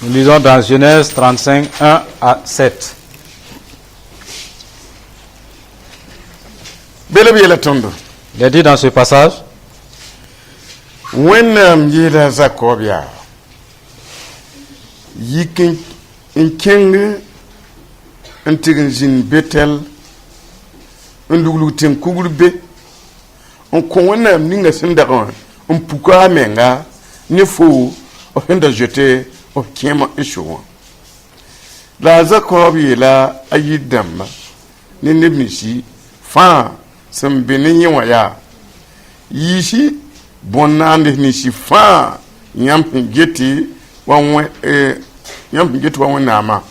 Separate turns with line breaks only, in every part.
Nous lisons dans Genèse 35, 1 à 7. Il est dit dans ce passage,
Betel, on connaît ninga sendaron, on pourquoi menga, ne faut offendre jeter au kiema échouant. La Zakobi la ayidamba, n'ennemisi, fa, sem bénéwaya. Yishi, bonande nishi fa, yampingeti, yampingeti wa nama,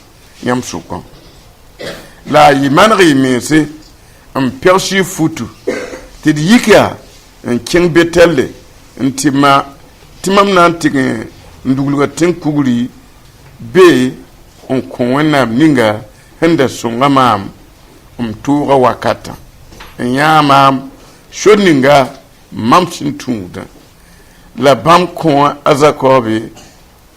yamsukon. La yimanri mense, un perchi foutu. Tid yika un king betelle un timam nanting ndugluga tinkuguri be on konwana ninga henda songamam tura wakata nyamam shoninga mamsin tunda la bam kon azakobe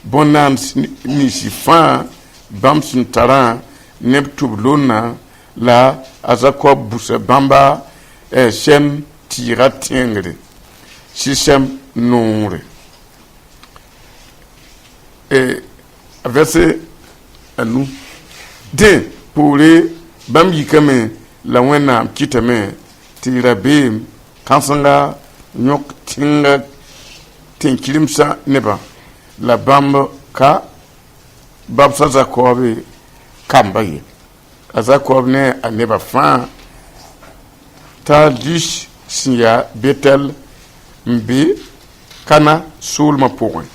bonan ni sifa bamsin taran neptublona la azakob busa bamba Shem tira tiengre, Shishem nongre. Et verset à nous. De pour les bambi comme la wena kitame tira bim kansanga nyok tinga tinkilimsa neba la bamba ka babsa zakobe kambaye azakobe ne aneba fa ta dish siya betel mbi kana sulma point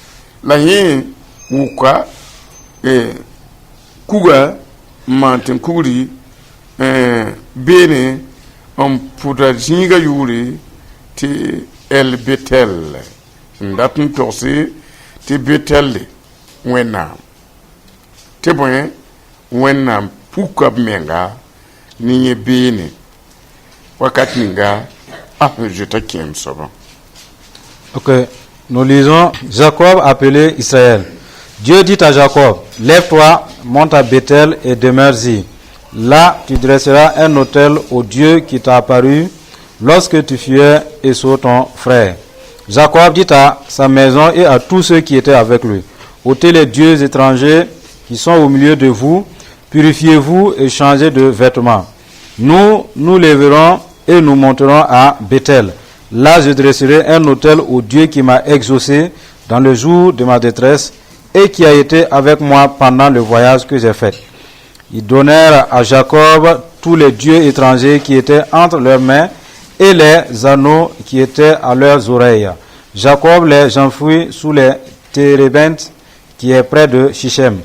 la yin wuka kuga mantin kuri bene puta jinga yuri ti el betel ndatun torsi ti betel wena te bon wena puka menga ni bene
Ok, nous lisons Jacob appelé Israël. Dieu dit à Jacob, lève-toi, monte à Bethel et demeure-y. Là, tu dresseras un autel au Dieu qui t'a apparu lorsque tu fuyais Esau ton frère. Jacob dit à sa maison et à tous ceux qui étaient avec lui, ôtez les dieux étrangers qui sont au milieu de vous, purifiez-vous et changez de vêtements. Nous nous lèverons et nous monterons à Bethel. Là, je dresserai un autel au Dieu qui m'a exaucé dans le jour de ma détresse et qui a été avec moi pendant le voyage que j'ai fait. Ils donnèrent à Jacob tous les dieux étrangers qui étaient entre leurs mains et les anneaux qui étaient à leurs oreilles. Jacob les enfouit sous les térébintes qui est près de Shichem.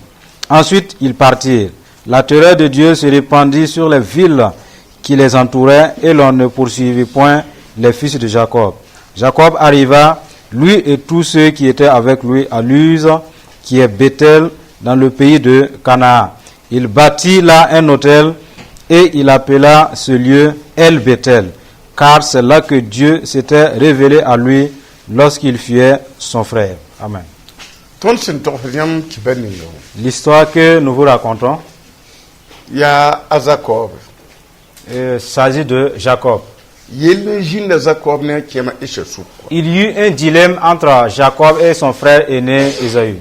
Ensuite, ils partirent. La terreur de Dieu se répandit sur les villes qui les entouraient et l'on ne poursuivit point les fils de Jacob. Jacob arriva, lui et tous ceux qui étaient avec lui, à Luz, qui est Bethel, dans le pays de Canaan. Il bâtit là un autel et il appela ce lieu El Bethel, car c'est là que Dieu s'était révélé à lui lorsqu'il fuyait son frère. Amen. L'histoire que nous vous racontons,
il y a Jacob.
Il s'agit de Jacob. Il y eut un dilemme entre Jacob et son frère aîné Ésaü.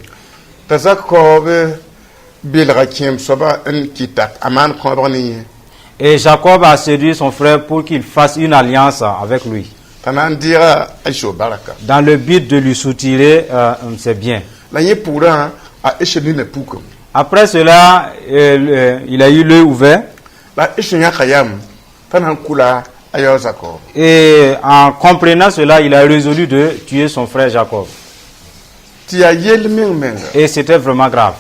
Et Jacob a séduit son frère pour qu'il fasse une alliance avec lui, dans le but de lui soutirer ses biens. Après cela, il a eu l'œil ouvert. Et en comprenant cela, il a résolu de tuer son frère Jacob. Et c'était vraiment grave.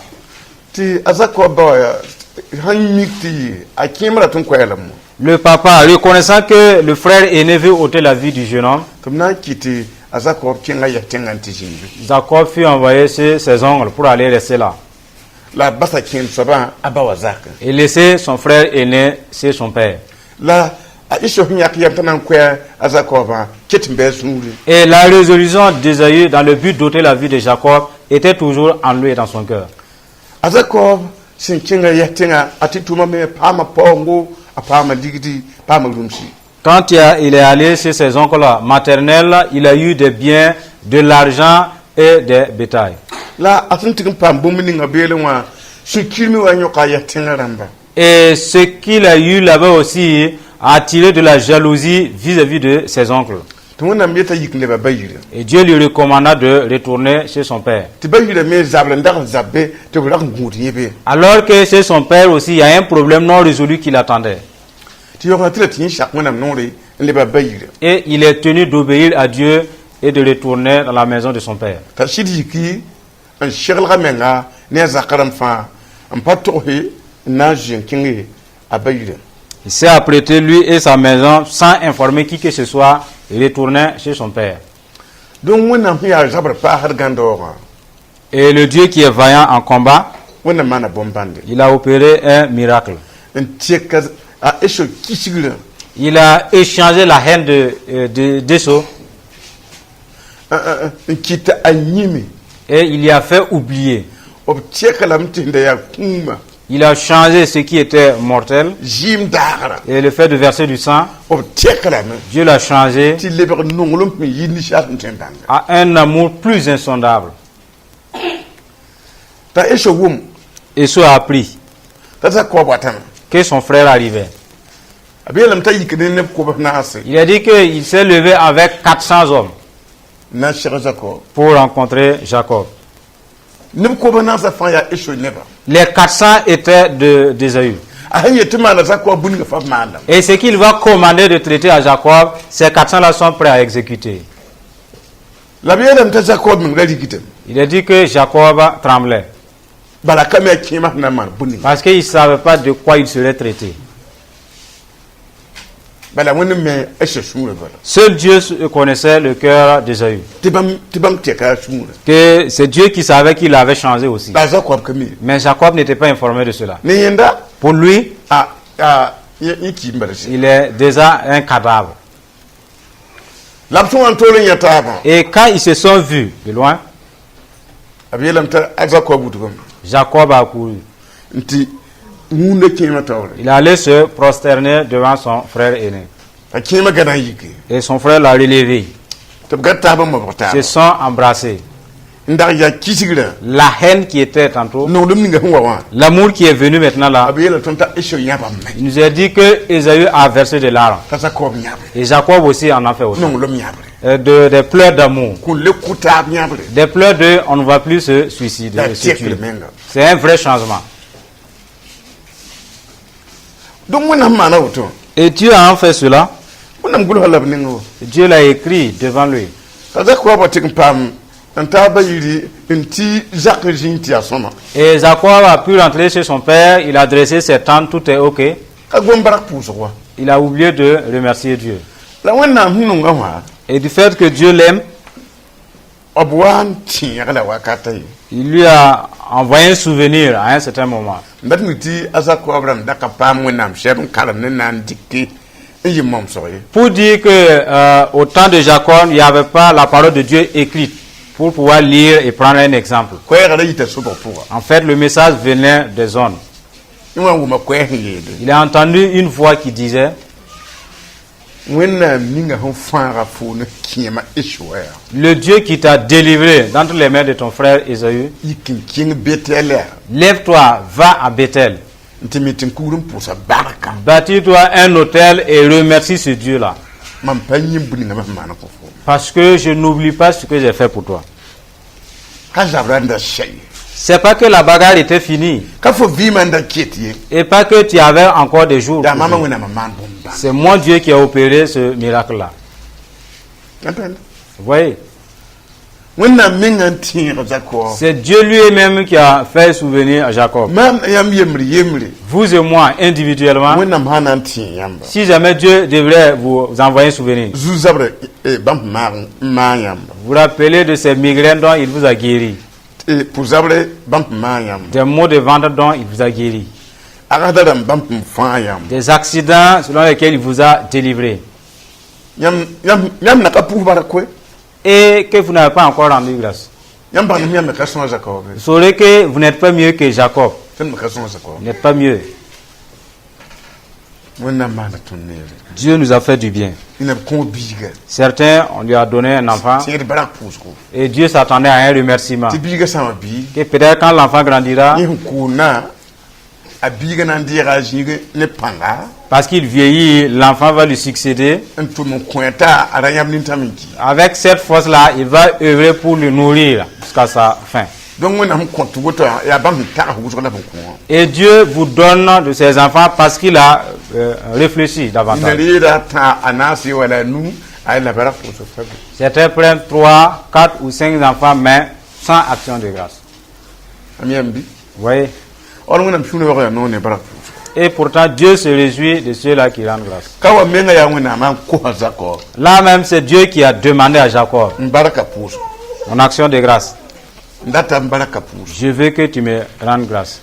Le papa, reconnaissant que le frère aîné veut ôter la vie du jeune homme, Jacob fut envoyé chez ses oncles pour aller rester là. Et laisser son frère aîné chez son père.
a iso nyak yantanan kwa a Jacob ketimbe sunuri.
Et la résolution d'Ésaü dans le but d'ôter la vie de Jacob était toujours en lui et dans son cœur.
A Jacob sin kinga yatinga atituma me pama pongo a pama digidi pama rumsi.
Quand il est allé chez ses oncles maternels, il a eu des biens, de l'argent et des bétails.
La atuntikin pam bomini ngabele wa sikirmi wa nyoka yatinga ramba.
Et ce qu'il a eu là-bas aussi a attiré de la jalousie vis-à-vis de ses oncles.
Tumuna meta yikne ba bayire.
Et Dieu lui recommanda de retourner chez son père.
Ti bayire me zabla ndar zabbe te brak ngudi yebe.
Alors que chez son père aussi, il y a un problème non résolu qui l'attendait.
Ti yoka tila tin shak mona nore le ba bayire.
Et il est tenu d'obéir à Dieu et de retourner dans la maison de son père.
Ta shidiki an shirla menga ne zakaram fa an patohe na jinkinge a bayire.
Il s'est apprêté, lui et sa maison, sans informer qui que ce soit, et retournait chez son père.
Donc, on a zabre pas har gandora.
Et le Dieu qui est vaillant en combat,
On a mana bombande.
il a opéré un miracle.
Un tieka a esho kisigura.
Il a échangé la haine d'Esaü
Un kita anyimi.
et il y a fait oublier.
Ob tieka la mtinde ya kuma.
Il a changé ce qui était mortel
Jim dara.
et le fait de verser du sang,
Ob tieka la me.
Dieu l'a changé
Ti leber nongolom me yini shat ntendanga.
à un amour plus insondable.
Ta esho wum.
Esaü a appris
Ta za ko batan.
que son frère arrivait.
Abelam ta yikene ne ko na ase.
Il a dit qu'il s'est levé avec 400 hommes
Na shiraza ko.
pour rencontrer Jacob.
Ne ko na sa fa ya esho neba.
Les 400 étaient d'Ésaü.
Ahanye tima na za ko buninga fa manda.
Et ce qu'il va commander de traiter à Jacob, ces 400-là sont prêts à exécuter.
La belam ta Jacob min gadi kitem.
Il a dit que Jacob tremblait
Bala kame kima na man buninga.
parce qu'il ne savait pas de quoi il serait traité.
Bala woni me esho shumure bala.
Seul Dieu connaissait le cœur d'Ésaü.
Tibam teka shumure.
Que c'est Dieu qui savait qu'il avait changé aussi.
La Jacob kami.
Mais Jacob n'était pas informé de cela.
Ne yenda
Pour lui,
yiki mbarasi.
il est déjà un cadavre.
Lapso antolo yataba.
Et quand ils se sont vus de loin,
Abelam ta Jacob butum.
Jacob a couru.
Nti munde kima tawre.
Il allait se prosterner devant son frère aîné.
Akima gana yiki.
Et son frère l'a relevé.
Tabgata ba mabata.
Ils se sont embrassés.
Ndar ya kisigira.
La haine qui était tantôt,
No dum ninga huwa.
l'amour qui est venu maintenant là,
Abela tonta esho yaba mai.
il nous a dit que Ésaü a versé de larmes.
Ta Jacob nyabre.
Et Jacob aussi en a fait autant.
No lom nyabre.
Des pleurs d'amour.
Kun le kuta nyabre.
Des pleurs de on ne va plus se suicider.
Da
se
tiek
tuer.
le menga.
C'est un vrai changement.
Donc mon mana auto.
Et Dieu a en fait cela.
Mon gulu halab ningo.
Dieu l'a écrit devant lui.
Ta Jacob batik pam. Anta bayiri nti Jacques jinti asoma.
Et Jacob a pu rentrer chez son père. Il a dressé ses tentes. Tout est OK.
Ka gombarak pouso.
Il a oublié de remercier Dieu.
La wana hununga wa.
Et du fait que Dieu l'aime,
Obwan tiya la wakatai.
il lui a envoyé un souvenir à un certain moment.
Ndatmiti azako abram daka pam wenam shebn kalam ne nan dikki yi mom soye.
Pour dire que au temps de Jacob, il n'y avait pas la parole de Dieu écrite pour pouvoir lire et prendre un exemple.
Ko ya yita subo puwa.
En fait, le message venait des zones.
Ima wuma ko yede.
Il a entendu une voix qui disait,
Wenna minga hon fara fu ne kiyama ishwaya.
le Dieu qui t'a délivré d'entre les mains de ton frère Ésaü,
Yikin king betele.
lève-toi, va à Bethel,
Ntimitin kurum pusa baraka.
bâtis-toi un hôtel et remercie ce Dieu-là.
Man panyim buninga mana ko fu.
Parce que je n'oublie pas ce que j'ai fait pour toi.
Ka jabranda shay.
C'est pas que la bagarre était finie
Ka fo vimanda ketiye.
et pas que tu avais encore des jours.
Da
pour
mama
vivre.
wena man bomba.
C'est mon Dieu qui a opéré ce miracle-là.
Apen.
Vous voyez?
Wenna minga tiya Jacob.
C'est Dieu lui-même qui a fait souvenir à Jacob.
Mam yam yemri.
Vous et moi, individuellement,
Wenna hanan tiya yamba.
si jamais Dieu devrait vous envoyer un souvenir,
Zuzabre bam ma yamba.
vous rappelez de ces migraines dont il vous a guéri,
Pour zabre bam ma yamba.
des maux de ventre dont il vous a guéri.
agadaram bam fa yam
des accidents selon lesquels il vous a délivré,
yam na ka pu barakwe
et que vous n'avez pas encore rendu grâce.
yam ba yam ka son Jacob
Vous saurez que vous n'êtes pas mieux que Jacob.
tan ka son Jacob
Vous n'êtes pas mieux.
wonna mana tunne
Dieu nous a fait du bien.
ina ko biga
Certains, on lui a donné un enfant
tier barak pusko
et Dieu s'attendait à un remerciement.
ti biga sama bi
Que peut-être quand l'enfant grandira,
yin ko na a biga nan dira jinga ne panga
parce qu'il vieillit, l'enfant va lui succéder.
entu mon kwenta arayam nintaminki
Avec cette force-là, il va œuvrer pour le nourrir jusqu'à sa fin.
donc wonna am kontu goto ya bam ta husko la ko
Et Dieu vous donne de ses enfants parce qu'il a réfléchi davantage.
inalira ta anasi wala nu ay la barak pusko fabi
Certains prennent 3, 4 ou 5 enfants, mais sans action de grâce.
amiyambi
Vous voyez?
on wonna mfuno wa no ne barak pusko
Et pourtant, Dieu se réjouit de ceux-là qui rendent grâce.
kawa menga ya wonna ma ko Jacob
Là même, c'est Dieu qui a demandé à Jacob
baraka pusko
en action de grâce.
ndata baraka pusko
Je veux que tu me rendes grâce.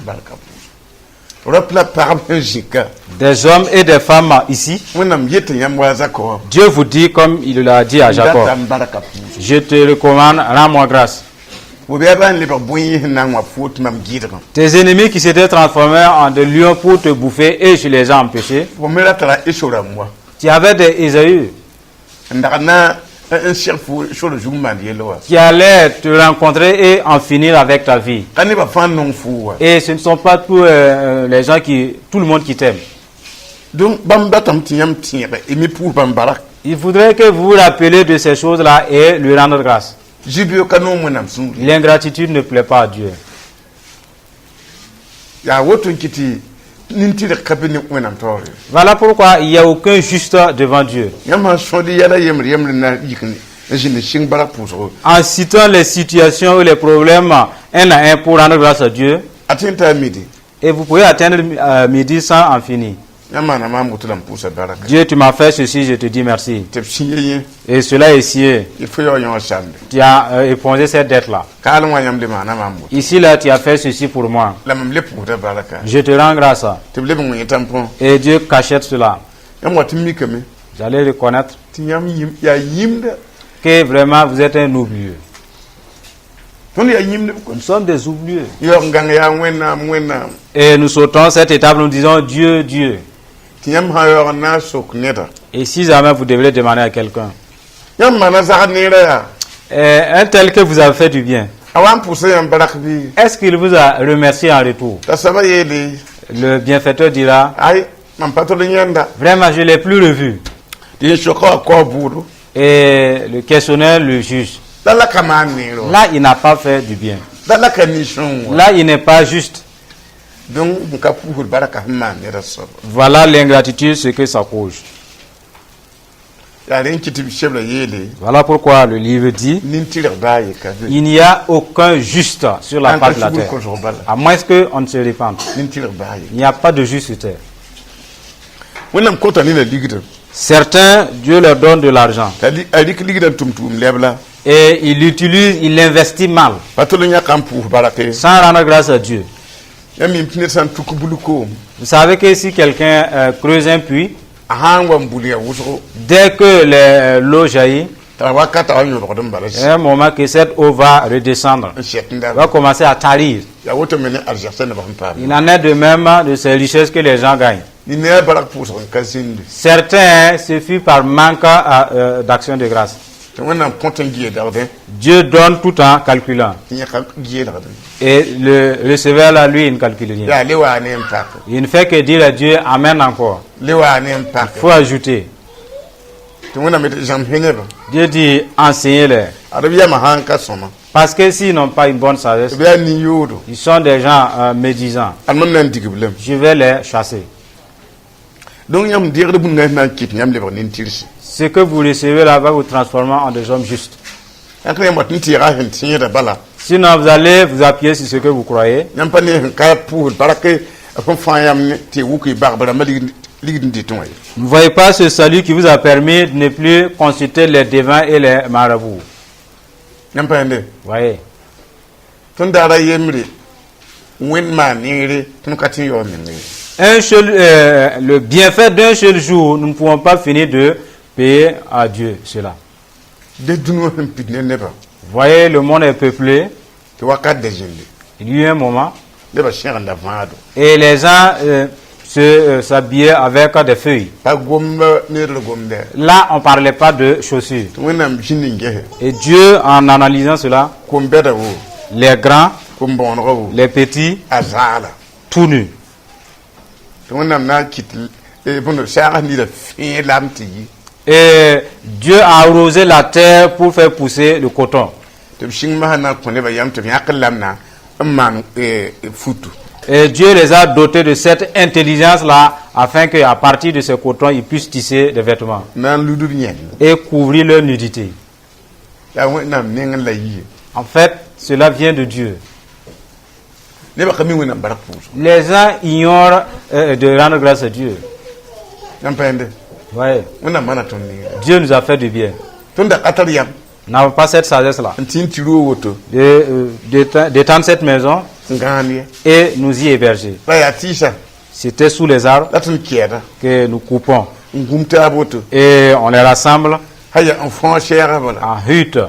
baraka pusko rapla parabin jika
Des hommes et des femmes ici,
wonna yete yamwa Jacob
Dieu vous dit comme il l'a dit à Jacob,
ndata baraka pusko
je te recommande, rends-moi grâce.
wo be ban le ba boyi na ngwa fot mam gidra
Tes ennemis qui s'étaient transformés en des lions pour te bouffer et je les ai empêchés.
wo mera tara ishora moi
Tu avais des Ésaü
ndaka na un chef sur le jour yelo
qui allaient te rencontrer et en finir avec ta vie.
kani ba fan non fuwa
Et ce ne sont pas tous les gens tout le monde qui t'aime.
donc bam batam tiyam tire et mi pour bam barak
Il faudrait que vous vous rappeliez de ces choses-là et lui rendre grâce.
jibio kanu monam sun
L'ingratitude ne plaît pas à Dieu.
ya woto kiti nintire kabini monam tore
Voilà pourquoi il n'y a aucun juste devant Dieu.
yama sodi yala yemri na yikni jine sing barak puso
En citant les situations ou les problèmes un à un pour rendre grâce à Dieu,
atinta midi
et vous pouvez atteindre midi sans en finir.
yama na mam gutulam pusa barak
Dieu, tu m'as fait ceci, je te dis merci.
te sinye
Et cela est ici.
il faut yo yon sande
Tu as épongé cette dette-là.
kalon wanyam de mana mam
Ici, là, tu as fait ceci pour moi.
la mam le pour baraka
Je te rends grâce.
te le bon tampon
Et Dieu cachette cela.
yam watimi kame
J'allais reconnaître
tiyam yim ya yimda
que vraiment vous êtes un oublieux.
ton ya yimda ko
Nous sommes des oublieux.
yo nganga ya wena
Et nous sautons cette étape, nous disons Dieu, Dieu.
tiyam ha yo na sok neta
Et si jamais vous devrez demander à quelqu'un,
yam mana za nera ya
un tel que vous avez fait du bien,
awan pousse yam barak bi
est-ce qu'il vous a remercié en retour?
ta saba yele
Le bienfaiteur dira,
ay mam pato de nyanda
vraiment, je ne l'ai plus revu.
di shoko ko buru
Et le questionnaire le juge.
dala kama nero
Là, il n'a pas fait du bien.
dala kanishon
Là, il n'est pas juste.
donc nka pour baraka man nera so
Voilà l'ingratitude, ce que ça cause.
ya ren kiti shebla yele
Voilà pourquoi le livre dit,
nintire baye ka
il n'y a aucun juste sur la face de la terre.
ko jobala
À moins qu'on ne se répande.
nintire baye
Il n'y a pas de juste sur terre.
wonam kota ni la ligida
Certains, Dieu leur donne de l'argent.
tali adik ligida tumtum lebla
Et il l'utilise, il l'investit mal.
pato le nyakam pour baraka
Sans rendre grâce à Dieu.
yam impine san tukubuluko
Vous savez que si quelqu'un creuse un puits,
ahangwa mbulia wuso
dès que l'eau jaillit,
ta wakata wanyo ko dum bala
il y a un moment que cette eau va redescendre.
shetinda
Va commencer à tarir.
ya woto mene arjasana ba pam
Il en est de même de ces richesses que les gens gagnent.
ni ne barak pour son kasindi
Certains se fuient par manque d'action de grâce.
to wonam kontan giye darde
Dieu donne tout en calculant.
ni ka giye darde
Et le receveur là, lui, il ne calcule rien.
ya lewa ne mpak
Il ne fait que dire à Dieu, Amen encore.
lewa ne mpak
Il faut ajouter.
to wonam met jam heneba
Dieu dit, enseignez-les.
arabiya ma hanka soma
Parce que s'ils n'ont pas une bonne sagesse,
biya ni yodo
ils sont des gens médisants.
almam nan digiblem
Je vais les chasser.
donc yam dirde bun na kit yam le nin tirsi
Ce que vous recevez là va vous transformer en des hommes justes.
akre yam wat ntira hen tinyada bala
Sinon, vous allez vous appuyer sur ce que vous croyez.
yam pa ne ka pour baraka ko fa yam te wuki barbara mali ligin di toy
Ne voyez pas ce salut qui vous a permis de ne plus consulter les devins et les marabouts.
yam pa ne
Voyez.
ton dara yemri wen ma nere tun katin yo min
Le bienfait d'un seul jour, nous ne pouvons pas finir de payer à Dieu cela.
de dunu hin pitne ne ba
Voyez, le monde est peuplé.
to wakat de jinde
Il y a eu un moment,
de ba shen la vado
et les gens s'habillaient avec des feuilles.
pa gom ne le gom de
Là, on ne parlait pas de chaussures.
wenam jinin ngehe
Et Dieu, en analysant cela,
ko beda wo
les grands,
ko bon wo
les petits,
azala
tout nus.
to wenam na kit e bono sha ni de fin lamti
Et Dieu a arrosé la terre pour faire pousser le coton.
to shin ma na ko ne ba yam to yaklam na man futu
Et Dieu les a dotés de cette intelligence-là afin qu'à partir de ce coton, ils puissent tisser des vêtements
nan ludu nyen
et couvrir leur nudité.
ya wenam nengan la yi
En fait, cela vient de Dieu.
ne ba kami wenam barak puso
Les gens ignorent de rendre grâce à Dieu.
nan pende
Voyez,
wenam mana ton ni
Dieu nous a fait du bien.
tunda atar yam
Nous n'avons pas cette sagesse-là
tin tiro woto
d'étendre cette maison
ngani
et nous y héberger.
ba ya tisa
C'était sous les arbres
latun kieda
que nous coupons
ngumta boto
et on les rassemble
haya enfant cher bala
en hutte.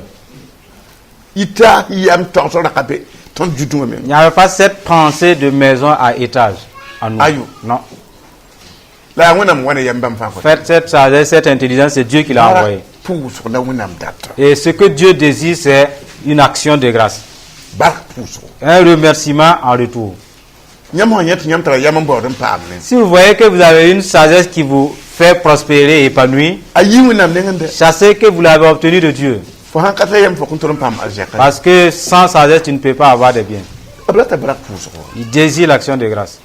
ita yam torso da kabe ton judu
Il
men
n'y avait pas cette pensée de maison à étage en nous.
Aïe.
Non.
la wenam wana yam bam fa ko
Faites cette sagesse, cette intelligence, c'est Dieu qui l'a envoyé.
puso na wenam data
Et ce que Dieu désire, c'est une action de grâce.
barak puso
Un remerciement en retour.
nyam ho nyet nyam tara yam mbodum pam ne
Si vous voyez que vous avez une sagesse qui vous fait prospérer et épanouir,
ayi wenam ne ngende
sachez que vous l'avez obtenu de Dieu.
fo han kata yam fo kuntorum pam aljaka
Parce que sans sagesse, tu ne peux pas avoir de biens.
ablata barak puso
Il désire l'action de grâce.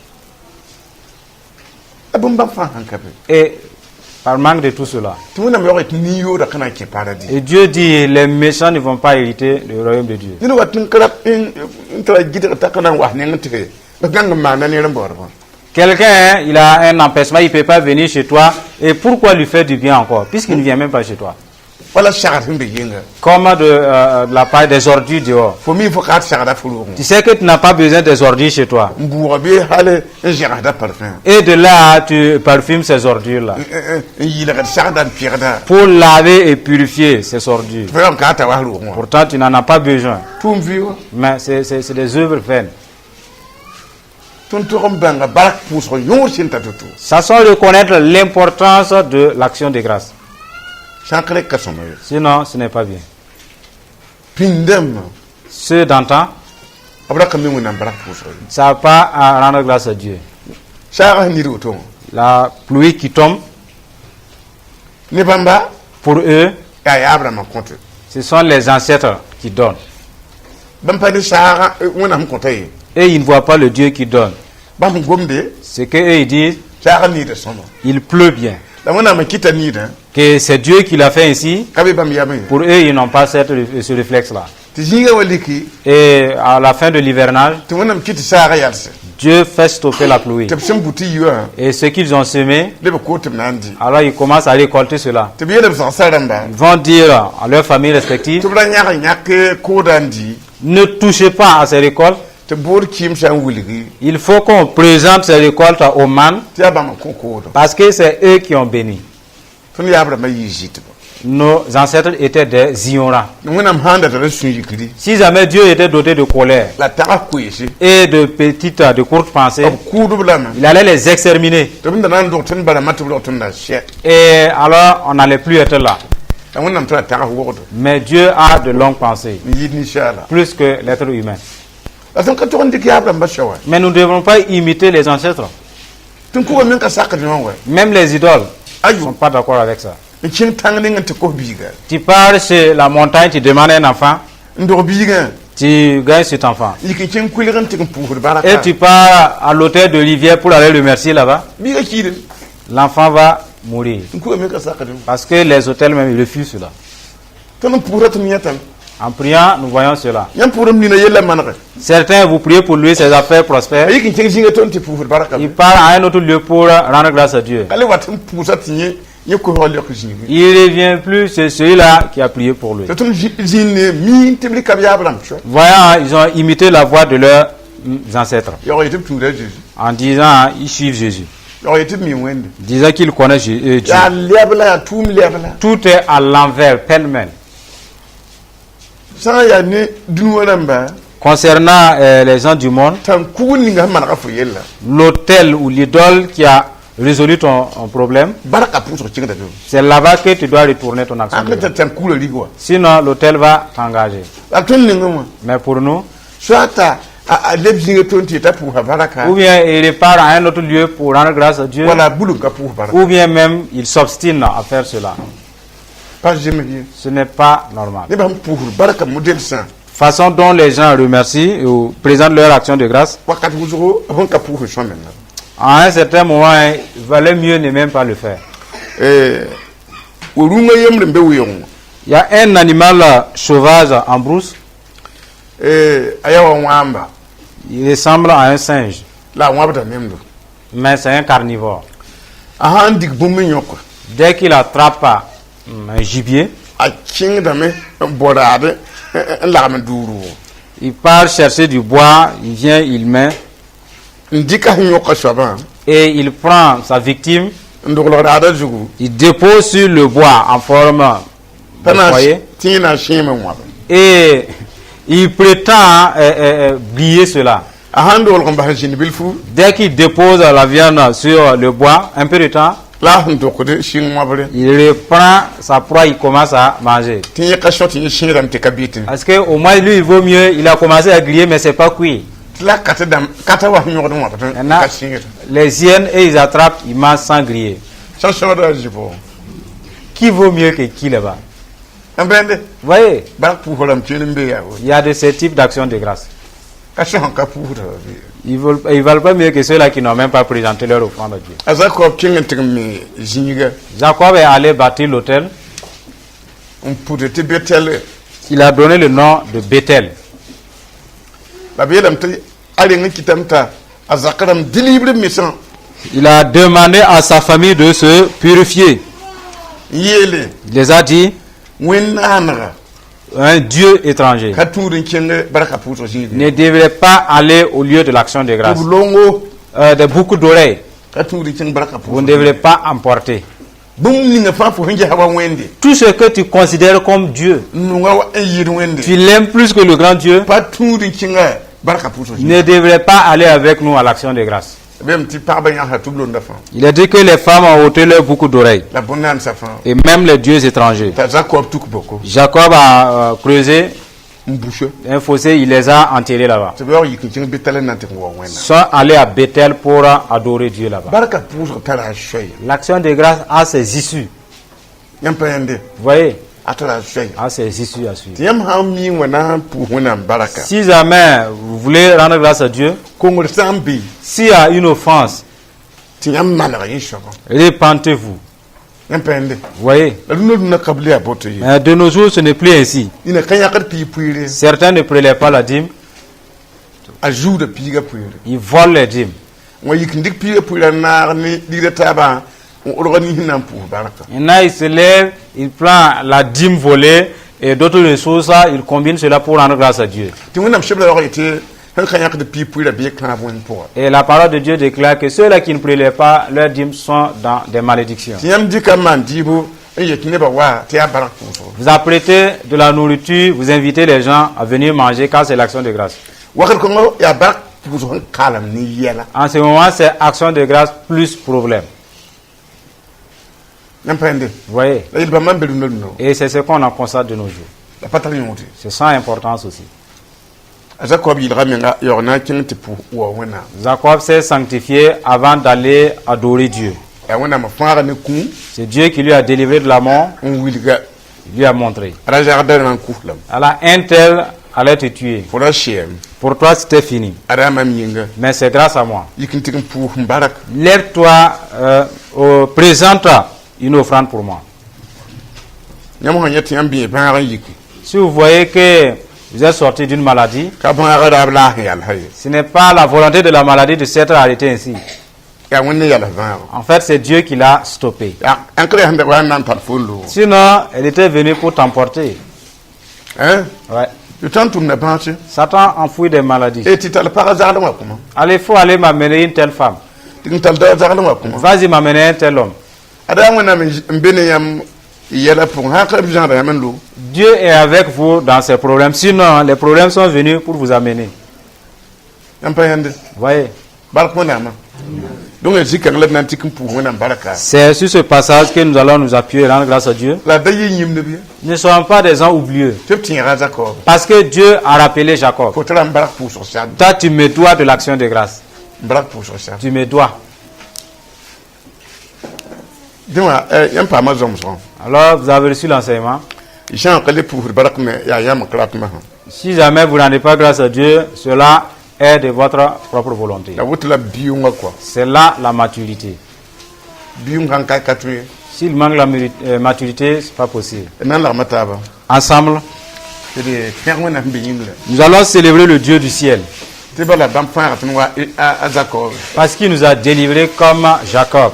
abum bam fa han kabe
Et par manque de tout cela.
tu wenam yo ni yo da kana ke paradis
Et Dieu dit, les méchants ne vont pas hériter le royaume de Dieu.
ni wat tin kala in tara gidira ta kana wa ne ngente ba ganga ma na ne ran bor
Quelqu'un, hein, il a un empêchement, il ne peut pas venir chez toi. Et pourquoi lui faire du bien encore? Puisqu'il ne vient même pas chez toi.
wala shagar himbe yenga
Comme de la paille des ordures dehors.
fo mi fo kat shagada fulu
Tu sais que tu n'as pas besoin des ordures chez toi.
mbuwa be hale shagada parfum
Et de là, tu parfumes ces ordures-là.
yila kat shagada pirda
Pour laver et purifier ces ordures.
fo yam kata wa lu mo
Pourtant, tu n'en as pas besoin.
tum viwa
Mais c'est des œuvres vaines.
ton torom banga barak puso yor sinta tutu
Ça sans reconnaître l'importance de l'action de grâce.
shakre kasoma
Sinon, ce n'est pas bien.
pindem
Ceux d'antan,
abra kami wona barak puso
ne savent pas à rendre grâce à Dieu.
shaga ni ruto
La pluie qui tombe,
ne bamba
pour eux,
ya abraham compte
ce sont les ancêtres qui donnent.
bam pa ni shaga wona am compte
Et ils ne voient pas le Dieu qui donne.
bam gomde
Ce qu'eux ils disent,
shaga ni de somo
il pleut bien.
la wona ma kita ni da
Que c'est Dieu qui l'a fait ainsi.
kabe bam yame
Pour eux, ils n'ont pas ce réflexe-là.
ti jinga waliki
Et à la fin de l'hivernage,
ti wona kiti shaga yalse
Dieu fait stopper la pluie.
te sim buti yo
Et ce qu'ils ont semé,
le ko te nandi
alors ils commencent à récolter cela.
te biye le saramba
Ils vont dire à leurs familles respectives,
to bra nyaka nyake ko dandi
ne touchez pas à ces récoltes.
te bor kim shan wuligi
Il faut qu'on présente ces récoltes aux man
ti abama ko ko do
parce que c'est eux qui ont béni.
tun ya abraham yijit
Nos ancêtres étaient des ignorants.
wona am handa da sun yikri
Si jamais Dieu était doté de colère
la taga kuisi
et de de courtes pensées,
ku du blana
il allait les exterminer.
to bin da nan do tun bara matu do tun da she
Et alors, on n'allait plus être là.
ta wona am ta taga wodo
Mais Dieu a de longues pensées,
ni yid ni shala
plus que l'être humain.
la tan ka to ndiki abraham ba shawa
Mais nous ne devons pas imiter les ancêtres.
tun ko min ka sakati non wa
Même les idoles ne sont
ayu
pas d'accord avec ça.
kin tang ni ngante ko biga
Tu pars chez la montagne, tu demandes un enfant,
ndo biga
tu gagnes cet enfant.
yiki kin kuligan tin pour baraka
Et tu pars à l'hôtel de Rivière pour aller le remercier là-bas.
biga kide
L'enfant va mourir.
tun ko min ka sakati
Parce que les hôtels même ils refusent cela.
tan pour tun yatam
En priant, nous voyons cela.
yam pour ni na yella manaka
Certains, vous priez pour lui, ses affaires prospèrent.
yiki kin jinga ton ti pour baraka
Il part à un autre lieu pour rendre grâce à Dieu.
ale watin pour ça tinye yeko holle ko jinga
Il ne revient plus, c'est celui-là qui a prié pour lui.
tun jinne mi tibli kam ya abraham cho
Voyant, ils ont imité la voix de leur ancêtres,
Il aurait été tout de Jésus.
en disant ils suivent Jésus,
Il aurait été mis Wendy.
disant qu'ils connaissent Dieu.
Il y a l'Ebla, tout l'Ebla.
Tout est à l'envers, pêle-mêle.
Ça, il y a né d'une Wamba.
Concernant les gens du monde,
Tant qu'on n'y a pas de
l'autel ou l'idole qui a résolu ton problème,
Baraka pour ce qui est
c'est là-bas que tu dois retourner ton action. de grâce.
tant cool l'Igua.
Sinon, l'autel va t'engager.
À tout le monde.
Mais pour nous,
Soit à l'Ebzing 20 pour Baraka.
ou bien il repart à un autre lieu pour rendre grâce à Dieu,
Voilà, Boulunga pour Baraka.
ou bien même il s'obstine à faire cela.
Pas jamais bien.
Ce n'est pas normal.
Les femmes pour Baraka, modèle saint.
Façon dont les gens remercient ou présentent leur action de grâce,
Wakat vous avant qu'à pour son maintenant.
à un certain moment, il valait mieux ne même pas le faire.
Urunga yemle mbewiyong.
Il y a un animal sauvage en brousse,
Ayawa wamba.
il ressemble à un singe,
La wabda memdo.
mais c'est un carnivore.
Aha ndik buminyoko.
Dès qu'il attrape un gibier,
A king dame borade la manduru.
il part chercher du bois, il vient, il met,
Ndika nyoko shaban.
et il prend sa victime,
Ndogolada jugu.
il dépose sur le bois en forme de
Tana
foyer,
tina shime waba.
et il prétend griller cela.
Aha ndol komba jini bilfu.
Dès qu'il dépose la viande sur le bois, un peu de temps,
La ndokode shin wabale.
il reprend sa proie, il commence à manger.
Tinya kashot ni shin te kabitin.
Parce que au moins lui, il vaut mieux, il a commencé à griller, mais c'est pas cuit.
La katadam katawa nyoko waba.
Maintenant,
Kashin.
les hyènes, et ils attrapent, ils mangent sans griller.
Chanchora jibo.
Qui vaut mieux que qui là-bas?
Ambende.
Vous voyez,
Barak pour holam tinin be yawo.
il y a de ces types d'actions de grâce.
Kashin ka pour.
Ils valent pas mieux que ceux-là qui n'ont même pas présenté leur offrande à Dieu.
Azako king tingmi jiniga.
Jacob est allé bâtir l'autel.
On pourrait te betel.
Il a donné le nom de Bethel.
La bielam te allez kitamta. Azakaram délivre méchant.
Il a demandé à sa famille de se purifier.
Yele.
Il les a dit,
Wenanra.
un Dieu étranger
Katurin kenge baraka pour ce jiniga.
ne devrait pas aller au lieu de l'action de grâce.
Longo.
De beaucoup d'oreilles,
Katurin kenge baraka
vous
pour.
ne devrez pas emporter.
Bum ninga fa pour hinja hawa wende.
Tout ce que tu considères comme Dieu,
Nunga wa yir wende.
tu l'aimes plus que le grand Dieu,
Paturin kinga baraka pour ce jiniga.
ne devrait pas aller avec nous à l'action de grâce.
Même ti parba ya ha tublo ndafa.
Il a dit que les femmes ont ôté leur beaucoup d'oreilles,
La bonne sa fin.
et même les dieux étrangers.
Ta Jacob tout boko.
Jacob a creusé
Mbouche.
un fossé, il les a enterrés là-bas.
Tu vois, il y a betel nante wa wena.
Ils sont allés à Bethel pour adorer Dieu là-bas.
Baraka pour tala shoy.
L'action de grâce a ses issues.
Yam payende.
Vous voyez,
Atala shoy.
a ses issues à suivre.
Yam ha mi wana pour wena baraka.
Si jamais vous voulez rendre grâce à Dieu,
Kongol sambi.
s'il y a une offense,
Ti yam malaka yishoko.
répentez-vous.
Yam payende.
Vous voyez,
La lunu na kabli aboto yi.
mais de nos jours, ce n'est plus ainsi.
Ina kanya kar pi puire.
Certains ne prélèvent pas la dîme,
A jour de piga puire.
ils volent les dîmes.
Wa yikindik piga puire na ni direta ba. On organise nan pour baraka.
Il y en a, il se lève, il prend la dîme volée et d'autres ressources, il combine cela pour rendre grâce à Dieu.
Ti wona mshebla ro ite. Han kanya kar pi puire bi kan bon pour.
Et la parole de Dieu déclare que ceux-là qui ne prélèvent pas leurs dîmes sont dans des malédictions.
Ti yam dika man dibo. Et qui ne va voir, tu as baraka pour.
Vous apprêtez de la nourriture, vous invitez les gens à venir manger car c'est l'action de grâce.
Wakar kongo ya barak pour kalam ni yela.
En ce moment, c'est action de grâce plus problème.
N'empende.
Vous voyez?
La il va même beluno no.
Et c'est ce qu'on en constate de nos jours.
La patrie monte.
C'est sans importance aussi.
Jacob il ramenga yorna kinti pour wa wena.
Jacob s'est sanctifié avant d'aller adorer Dieu.
Ya wena ma fara ne kun
C'est Dieu qui lui a délivré de la mort,
on wilga.
il lui a montré.
Ala jardin nan kuhlam.
Alors un tel allait te tuer.
Pour la chiem.
Pour toi, c'était fini.
Ara mam yinga.
Mais c'est grâce à moi.
Yikinti pour barak.
Lève-toi, présente une offrande pour moi.
Nyamo hanyati ambi ban yiki.
Si vous voyez que vous êtes sorti d'une maladie,
Ka ban ara la yal hay.
ce n'est pas la volonté de la maladie de s'être arrêtée ainsi.
Ya wenne yal van.
En fait, c'est Dieu qui l'a stoppé.
Ya enkle hande wa nan par folo.
Sinon, elle était venue pour t'emporter.
Hein?
Ouais.
Tu t'en tournes pas, tu.
Satan enfouit des maladies.
Et tu t'as le par hasard, moi, comment?
Allez, il faut aller m'amener une telle femme.
Tu t'as le hasard, moi, comment?
Vas-y m'amener un tel homme. Dieu est avec vous dans ces problèmes. Sinon, les problèmes sont venus pour vous amener. Voyez. C'est sur ce passage que nous allons nous appuyer et rendre grâce à Dieu. Ne soyons pas des gens oublieux. Parce que Dieu a rappelé Jacob. Toi, tu me dois de l'action de grâce. Tu me dois. Alors, vous avez reçu l'enseignement. Si jamais vous n'avez pas grâce à Dieu, cela est de votre propre volonté. C'est là la maturité. S'il manque la maturité, ce n'est pas possible. Ensemble, nous allons célébrer le Dieu du ciel. Parce qu'il nous a délivrés comme Jacob.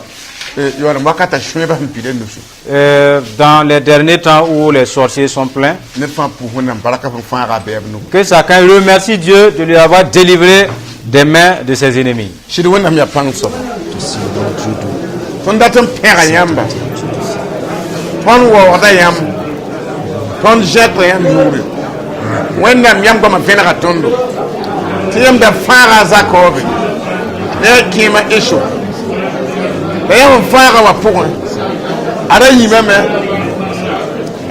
Dans les derniers temps où les sorciers sont pleins, que chacun remercie Dieu de lui avoir délivré des mains de ses ennemis.
on fara wa pour ara yimeme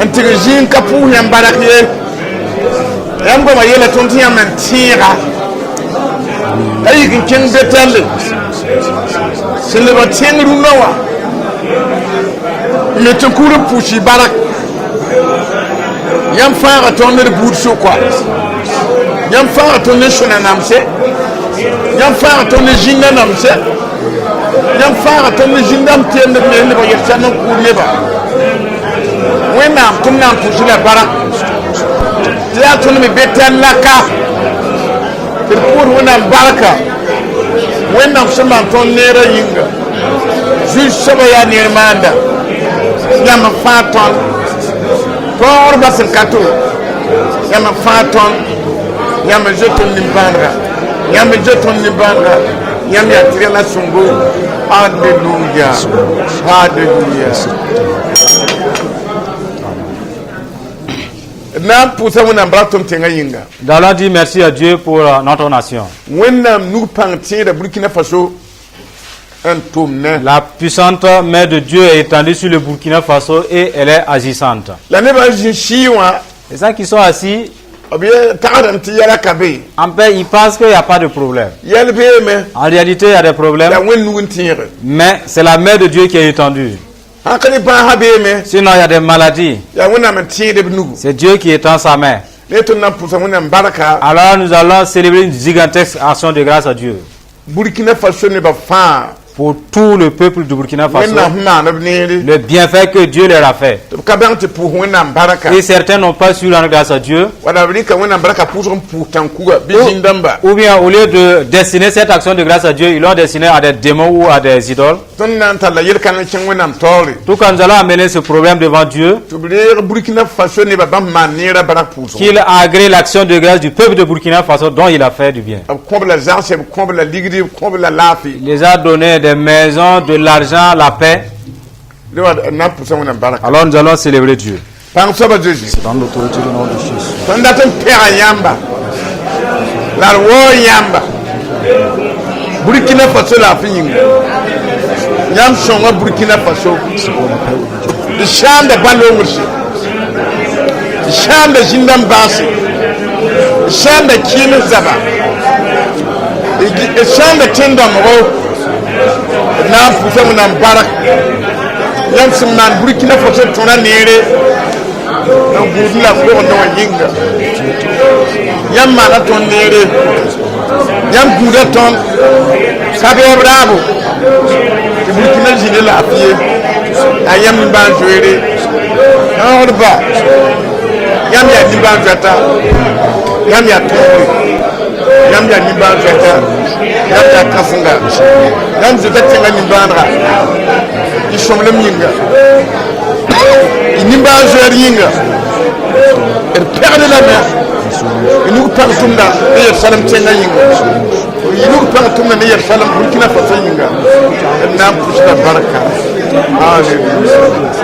intelligent kapu yam barakye yam goma yele tonti yam tira ayi kin betale sele ba tengru nowa le tukuru pushi barak yam fara tonner bout so quoi yam fara tonner shona namse yam fara tonner jinna namse yam fara tonner jindam tiende ne ba yexana ku neba wena tunna pushi la barak ya tonner betal laka pour wena baraka wena sama tonner yinga juste saba ya nirmanda yam faton por basel kato yam faton yam jeton limbandra yam jeton limbandra yam ya tirela sungo hallelujah hallelujah na pousa wona bratom tenga yinga
Nous dit merci à Dieu pour notre nation.
wena nous pentir de Burkina Faso un tourne
La puissante main de Dieu est étendue sur le Burkina Faso et elle est agissante.
la neba jiwa
Les gens qui sont assis,
obie taranti yala kabe
en paix, ils pensent qu'il n'y a pas de problème.
yel be
En réalité, il y a des problèmes,
la wen nous tire
mais c'est la main de Dieu qui est étendue.
akani ba habe me
Sinon, il y a des maladies.
ya wona me tire de nous
C'est Dieu qui étend sa main.
les tonna pousa wona baraka
Alors, nous allons célébrer une gigantesque action de grâce à Dieu
Burkina Faso ne ba fa
pour tout le peuple du Burkina Faso.
wena na na bnere
Le bienfait que Dieu leur a fait.
ka banti pour wona baraka
Et certains n'ont pas su rendre grâce à Dieu.
wala brika wona baraka pour tankuga bijindamba
Ou bien au lieu de destiner cette action de grâce à Dieu, ils l'ont destiné à des démons ou à des idoles.
tonna tala yel kan chen wona tole
Tout comme nous allons amener ce problème devant Dieu,
to bnere Burkina Faso ne ba ba manera barak pour
qu'il a agréé l'action de grâce du peuple de Burkina Faso dont il a fait du bien.
comble la zarse comble la ligri comble la lafi
Il les a donné des maisons, de l'argent, la paix.
le wa na pousa wona baraka
Alors nous allons célébrer Dieu.
pan so ba Jésus
Dans l'autorité du nom de Jésus.
tanda tan pera yamba la wo yamba Burkina Faso la finga yam shonga Burkina Faso de chanda balongursi de chanda jindam basi de chanda kino zaba e chanda tenda mo na pusa mo na barak yam simman Burkina Faso tona nere na gudula ko no yinga yam mana ton nere yam guda ton sabe bravo ti Burkina jine la fie ayam ni ban jouer orba yam ya ni ban jata yam ya tori yam ya ni ban jata yam ya kafunga yam zeta tenga ni bandra i somlem yinga i nimbazoer yinga perde la mer i nugu pang tumda ne Yerusalem tenga yinga i nugu pang tumda ne Yerusalem Burkina Faso yinga nam pushla baraka. Hallelujah.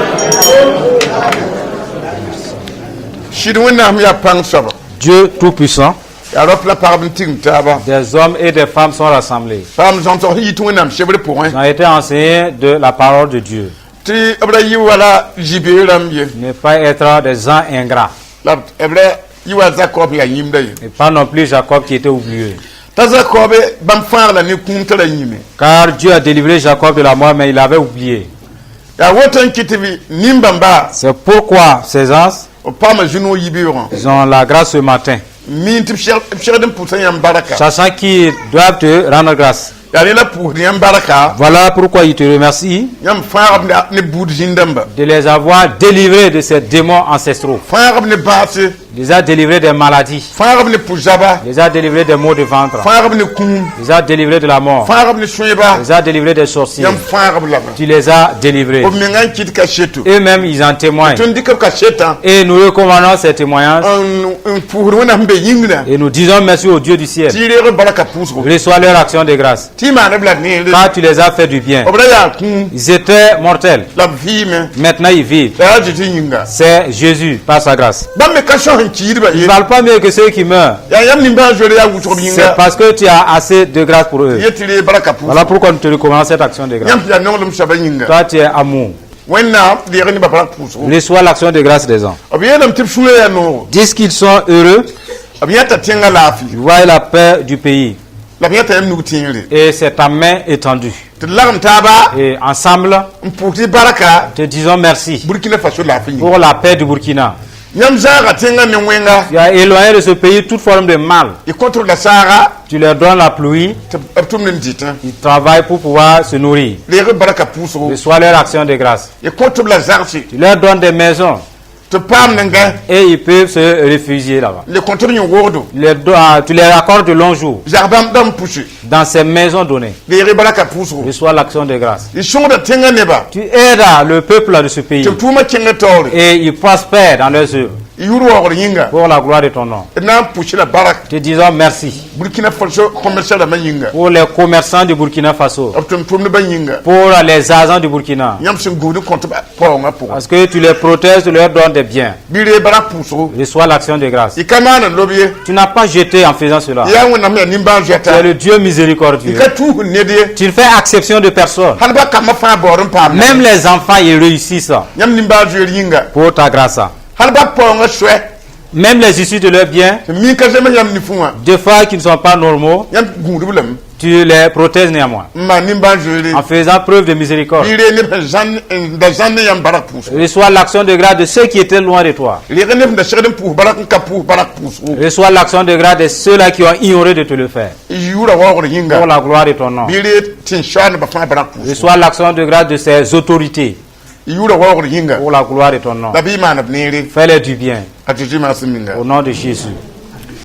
Shidwena mi apang saba
Dieu Tout-Puissant,
ya rop la parabin ting taba
des hommes et des femmes sont rassemblés.
pam zonto yitwena shebre point
Ils ont été enseignés de la parole de Dieu.
ti abra yi wala jibiram ye
Ne pas être des gens ingrats.
la abra yi wa Jacob ya yimda ye
Et pas non plus Jacob qui était oublié.
ta Jacob bam far la ni kuntala yime
Car Dieu a délivré Jacob de la mort, mais il avait oublié.
ya wotan kitivi nimbamba
C'est pourquoi ces gens,
o pama juno yibiran
ils ont la grâce ce matin.
min ti psherdem putan yam baraka
Sachant qu'ils doivent te rendre grâce.
ya la pour yam baraka
Voilà pourquoi il te remercie
yam far ne bud jindamba
de les avoir délivrés de ces démons ancestraux.
far ne baase
Les a délivrés des maladies.
far ne pujaba
Les a délivrés des maux de ventre.
far ne kum
Les a délivrés de la mort.
far ne sueba
Les a délivrés des sorciers.
yam far la
Tu les as délivrés.
o mengan kit ka shetu
Eux-mêmes, ils en témoignent.
ton dikap ka shetan
Et nous recommandons ces témoignages.
un pour wona mbe yingna
Et nous disons merci au Dieu du ciel.
tire baraka pusgo
Reçois leur action de grâce.
ti ma ne blad ne
Car tu les as fait du bien.
obra ya kum
Ils étaient mortels.
la vime
Maintenant, ils vivent.
la jiti yinga
C'est Jésus, par sa grâce.
ba me ka shon kiri ba
Ils
ye
ne valent pas mieux que ceux qui meurent.
ya yam ni ba jore ya wuto
C'est
yinga
parce que tu as assez de grâce pour eux.
ye tire baraka pusgo
Voilà pourquoi nous te recommandons cette action de grâce.
yam ya nongolum shaba yinga
Toi, tu es amour.
wenna de ni ba baraka pusgo
Reçois l'action de grâce des gens.
obiye nam tip shule ya no
Dis qu'ils sont heureux.
obiye ta tenga lafi
Tu vois la paix du pays.
la biya ta yam nu tingre
Et c'est ta main étendue.
te lagam taba
Et ensemble,
mputi baraka
te disons merci
Burkina Faso lafi
pour la paix du Burkina.
yam zaga tenga ne wenga
Tu as éloigné de ce pays toute forme de mal.
i contre la saga
Tu leur donnes la pluie.
te tum nen ditan
Ils travaillent pour pouvoir se nourrir.
le baraka pusgo
Reçois leur action de grâce.
i contre la zarsi
Tu leur donnes des maisons.
te pam nenga
Et ils peuvent se réfugier là-bas.
le contre ni wordo
Tu leur accordes de longs jours
jarbam dam pushi
dans ces maisons données.
le baraka pusgo
Reçois l'action de grâce.
i shonda tenga neba
Tu aides le peuple de ce pays.
te tuma kenga tori
Et ils prospèrent dans leurs œuvres.
i yuru wa yinga
Pour la gloire de ton nom.
na pushi la barak
Te disons merci
Burkina Faso commercial da yinga
pour les commerçants du Burkina Faso.
tum ne ba yinga
Pour les agents du Burkina.
yam sin goudi contre ba po nga po
Parce que tu les protèges, tu leur donnes des biens.
bire barak pusgo
Reçois l'action de grâce.
i kamana lobiye
Tu n'as pas jeté en faisant cela.
ya wona me nimba
Tu es
jeta
le Dieu
i
miséricordieux.
ka tu ne de
Tu ne fais exception de personne.
halba kama fa borum pam
Même les enfants, ils réussissent
yam nimba jeri yinga
pour ta grâce.
halba po nga swe
Même les issues de leurs biens,
mi ka jema yam ni fuwa
des fois qui ne sont pas normaux,
yam gudu bulam
tu les protèges néanmoins.
ma nimba jeri
En faisant preuve de miséricorde.
bire ne zan da zan yam barak pusgo
Reçois l'action de grâce de ceux qui étaient loin de toi.
le ne da shedem pu barak ka pu barak pusgo
Reçois l'action de grâce de ceux-là qui ont ignoré de te le faire.
i yura wa
Pour
yinga
la gloire de ton nom.
bire tin shan ba fa barak pusgo
Reçois l'action de grâce de ces autorités.
i yura wa yinga
Pour la gloire de ton nom.
da bi ma na nere
Fais-les du bien.
atiji ma siminga
Au nom de Jésus.